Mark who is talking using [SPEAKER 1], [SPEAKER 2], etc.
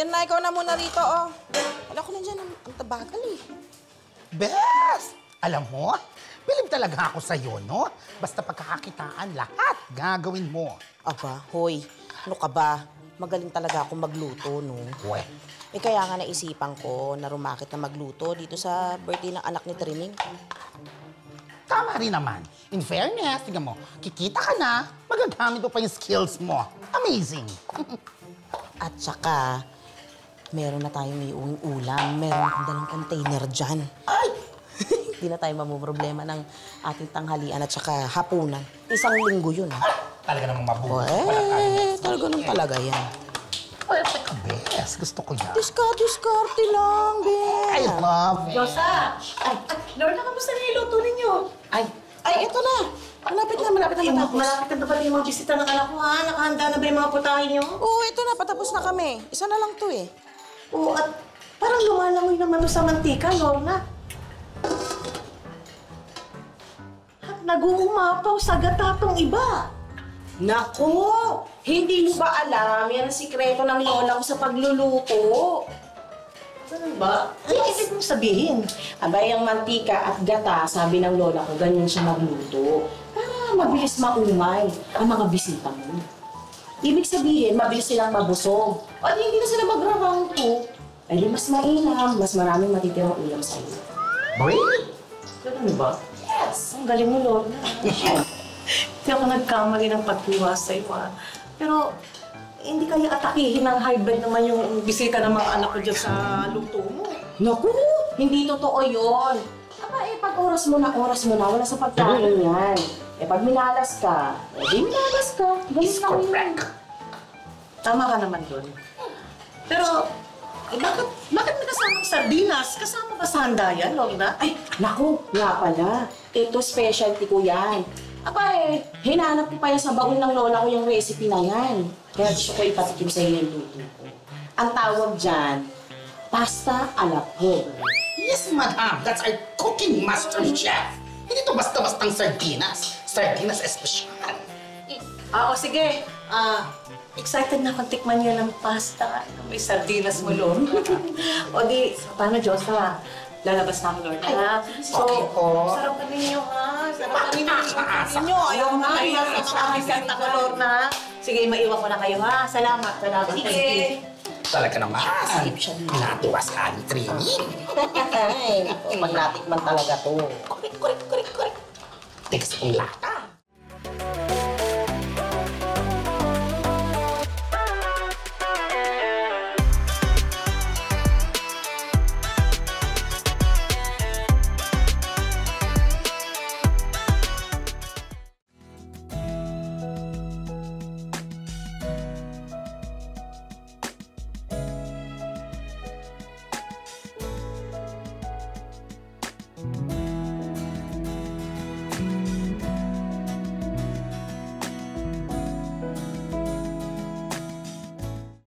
[SPEAKER 1] Mirna, ikaw na muna rito, oh. Wala ko na dyan, ang tabagal eh.
[SPEAKER 2] Bes! Alam mo, bilib talaga ako sa'yo, no? Basta pagkakakitaan, lahat gagawin mo.
[SPEAKER 1] Aba, hoy, ano ka ba? Magaling talaga ako magluto, no?
[SPEAKER 2] We.
[SPEAKER 1] Eh, kaya nga naisipan ko na rumakit na magluto dito sa birthday ng anak ni Trining.
[SPEAKER 2] Tama rin naman. In fairness, tingnan mo, kikita ka na, magagamit mo pa yung skills mo. Amazing!
[SPEAKER 1] At saka, meron na tayong iuwing ulam. Meron akong dalang container dyan.
[SPEAKER 2] Ay!
[SPEAKER 1] Hindi na tayo mamumroblema ng ating tanghalian at saka hapunan. Isang linggo yun.
[SPEAKER 2] Talaga namang mabuti.
[SPEAKER 1] Talaga nun talaga yan.
[SPEAKER 2] Perfect ka, Bes. Gusto ko yan.
[SPEAKER 1] Diskarte lang, Bes.
[SPEAKER 2] I love it.
[SPEAKER 3] Yosa! Ay, Lorna, kamusta na yung luto ninyo?
[SPEAKER 1] Ay, ito na. Malapit na matapos.
[SPEAKER 3] Malapit na ba yung mga bisita ng anak ko, ha? Nakahanda na ba yung mga putahe niyo?
[SPEAKER 1] Oo, ito na. Patapos na kami. Isa na lang to eh.
[SPEAKER 3] Oo, at parang lumalangoy naman sa mantika, Lorna. At nag-uumapaw sa gatatong iba.
[SPEAKER 4] Naku! Hindi mo ba alam? Yan ang sikreto ng lola ko sa pagluluto.
[SPEAKER 3] Ganun ba? Ano ibig mong sabihin?
[SPEAKER 4] Abay, ang mantika at gata, sabi ng lola ko, ganyan siya magluto. Para mabilis maumay ang mga bisita mo. Ibig sabihin, mabilis silang mabusog. At hindi na sila magra-round 2. Ay, mas mainam, mas maraming matitirang ulam sa'yo.
[SPEAKER 2] Really?
[SPEAKER 3] Ganun ba?
[SPEAKER 4] Yes! Ang galing mo, Lorna.
[SPEAKER 3] Hindi ako nagkamali ng paghiwas sa'yo, ha? Pero, hindi kaya atakihin ng high blood naman yung bisita ng mga anak ko dyan sa luto mo.
[SPEAKER 4] Naku! Hindi totoo yun. Aba, pag oras mo na, wala sa pagkain yan. Pag minalas ka, di minalas ka. Ganun lang yun.
[SPEAKER 3] Tama ka naman doon. Pero, bakit may kasamang sardinas? Kasama ba sa handa yan, Lorna?
[SPEAKER 4] Ay, naku, nga pala. Ito, specialty ko yan. Aba hinanap ko pa yan sa baon ng lola ko yung recipe na yan. Kaya gusto ko ipatikim sa iyo yung luto ko. Ang tawag dyan, pasta a la pobre.
[SPEAKER 2] Yes, madam. That's our cooking master chef. Hindi to basta-bastang sardinas. Sardinas espesyal.
[SPEAKER 3] O sige. Excited na akong tikman niya ng pasta. May sardinas mo, Lorna. O di, paano, Diyosa? Lalabas na ako, Lorna. So,
[SPEAKER 2] Okay po.
[SPEAKER 3] sarap ka ninyo, ha? Sarap ka ninyo. Ayaw mo na kayo sa mga ako, Lorna. Sige, maiwan ko na kayo, ha? Salamat. Sige.
[SPEAKER 2] Talaga naman. Natuwa sa aling training.
[SPEAKER 1] Ay, pag natikman talaga to.
[SPEAKER 2] Correct. Teka sa kong lata.